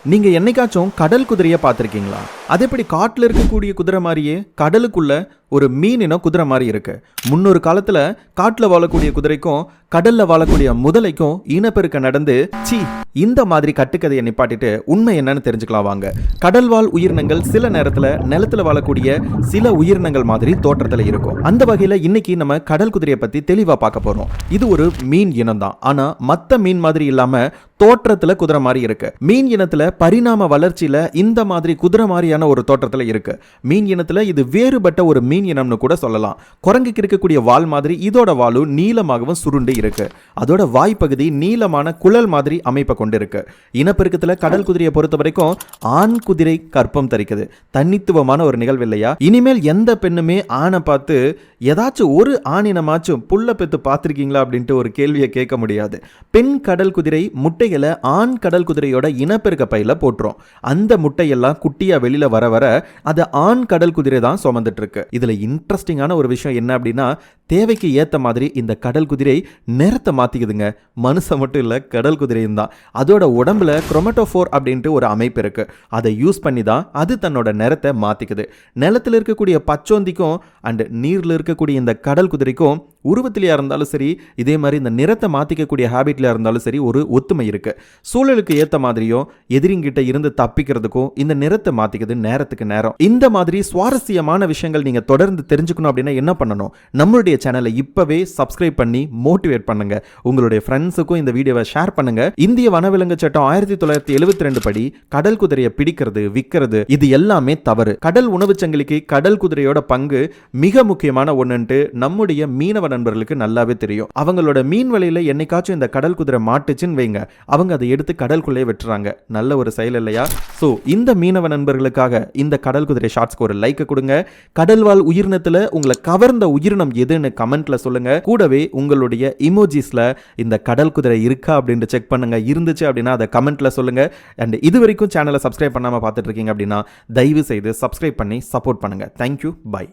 நீங்க என்னைக்காச்சும் கடல் குதிரையை பார்த்திருக்கீங்களா? அது எப்படி காட்டுல இருக்கக்கூடிய குதிரை மாதிரியே கடலுக்குள்ள ஒரு மீன் இனம் குதிரை மாதிரி இருக்கு. முன்னொரு காலத்துல காட்டுல வாழக்கூடிய குதிரைக்கும் கடல்ல வாழக்கூடிய முதலைக்கும் இனப்பெருக்க நடந்து இந்த மாதிரி கட்டுக்கதையை நிப்பாட்டிட்டு உண்மை என்னன்னு தெரிஞ்சுக்கலாம் வாங்க. கடல்வாழ் உயிரினங்கள் சில நேரத்துல நிலத்துல வாழக்கூடிய சில உயிரினங்கள் மாதிரி தோற்றத்துல இருக்கும். அந்த வகையில இன்னைக்கு நம்ம கடல் குதிரையை பத்தி தெளிவா பார்க்க போறோம். இது ஒரு மீன் இனம் தான். ஆனா மத்த மீன் மாதிரி இல்லாம தோற்றத்துல குதிரை மாதிரி இருக்கு. மீன் இனத்துல பரிணாம வளர்ச்சியில இந்த மாதிரி குதிரை மாதிரியான ஒரு தோற்றத்துல இருக்கு. மீன் இனத்துல இது வேறுபட்ட ஒரு மீன் இனம்னு கூட சொல்லலாம். குரங்குக்கு இருக்கக்கூடிய வால் மாதிரி இதோட வாலும் நீளமாகவும் சுருண்டு இருக்கு. அதோட வாய்ப்பகுதி நீளமான குழல் மாதிரி அமைப்பை கொண்டிருக்கு. இனப்பெருக்கத்துல கடல் குதிரையை பொறுத்த வரைக்கும் ஆண் குதிரை கற்பம் தரிக்குது. தனித்துவமான ஒரு நிகழ்வு இல்லையா? இனிமேல் எந்த பெண்ணுமே ஆணை பார்த்து ஏதாச்சும் ஒரு ஆணினமாச்சும் புள்ள பெத்து பார்த்திருக்கீங்களா அப்படின்ட்டு ஒரு கேள்வியை கேட்க முடியாது. பெண் கடல் குதிரை முட்டைகளை ஆண் கடல் குதிரையோட இனப்பெருக்க பையில போட்டுரும். அந்த முட்டையெல்லாம் குட்டியா வெளியில வர வர அது ஆண் கடல் குதிரை தான் சுமந்துட்டு இருக்கு. இதுல இன்ட்ரெஸ்டிங்கான ஒரு விஷயம் என்ன அப்படின்னா, தேவைக்கு ஏத்த மாதிரி இந்த கடல் குதிரை நிறத்தை மாத்திக்குதுங்க. மனுஷன் மட்டும் இல்ல, கடல் குதிரையும் தான். அதோட உடம்புல குரோமட்டோஃபோர் அப்படின்ட்டு ஒரு அமைப்பு இருக்கு. அதை யூஸ் பண்ணி தான் அது தன்னோட நிறத்தை மாத்திக்குது. நிலத்தில் இருக்கக்கூடிய பச்சோந்திக்கும் அண்ட் நீர்ல இருக்கக்கூடிய இந்த கடல் குதிரைக்கும் உருவத்திலேயே இருந்தாலும் சரி, இதே மாதிரி இந்த நிறத்தை மாத்திக்கக்கூடிய ஹேபிட்ல இருந்தாலும் சரி ஒரு ஒத்துமை இருக்கு. சூழலுக்கு ஏத்த மாதிரியும் எதிரிங்கிட்ட இருந்து தப்பிக்கிறதுக்கும் இந்த நிறத்தை மாத்திக்குது நேரத்துக்கு நேரம். இந்த மாதிரி சுவாரஸ்யமான விஷயங்கள் நீங்க தொடர்ந்து தெரிஞ்சுக்கணும் அப்படின்னா என்ன பண்ணணும்? நம்மளுடைய சேனலை இப்பவே சப்ஸ்கிரைப் பண்ணி மோட்டிவேட் பண்ணுங்க. உங்களுடைய ஃப்ரெண்ட்ஸுக்கும் இந்த வீடியோவை ஷேர் பண்ணுங்க. இந்திய வனவிலங்கு சட்டம் 1972 படி கடல் குதிரையை பிடிக்கிறது, விற்கிறது இது எல்லாமே தவறு. கடல் உணவு சங்கிலிக்கு கடல் குதிரையோட பங்கு மிக முக்கியமான ஒண்ணுன்ட்டு நம்முடைய மீனவ நண்பர்களுக்கு நல்லாவே தெரியும். அவங்களோட மீன் வலையில என்னைக்காச்சும் இந்த கடல் குதிரை மாட்டுச்சுன்னு வைங்க, அவங்க அதை எடுத்து கடலுக்குள்ளே வெட்டுறாங்க. நல்ல ஒரு செயல் இல்லையா? சோ இந்த மீனவ நண்பர்களுக்காக இந்த கடல் குதிரை ஷார்ட்ஸ்க்கு ஒரு லைக் கொடுங்க. கடல்வாழ் உயிரினத்துல உங்களை கவர்ந்த உயிரினம் எதுன்னு கமெண்ட்ல சொல்லுங்க. கூடவே உங்களுடைய இமோஜிஸ்ல இந்த கடல் குதிரை இருக்கா அப்படின்னு செக் பண்ணுங்க. இருந்துச்சு அப்படின்னா அதை கமெண்ட்ல சொல்லுங்க. அண்ட் இது வரைக்கும் சேனலை சப்ஸ்கிரைப் பண்ணாம பார்த்துட்டு இருக்கீங்க அப்படின்னா தயவு செய்து சப்ஸ்கிரைப் பண்ணி சப்போர்ட் பண்ணுங்க. தேங்க்யூ. பை.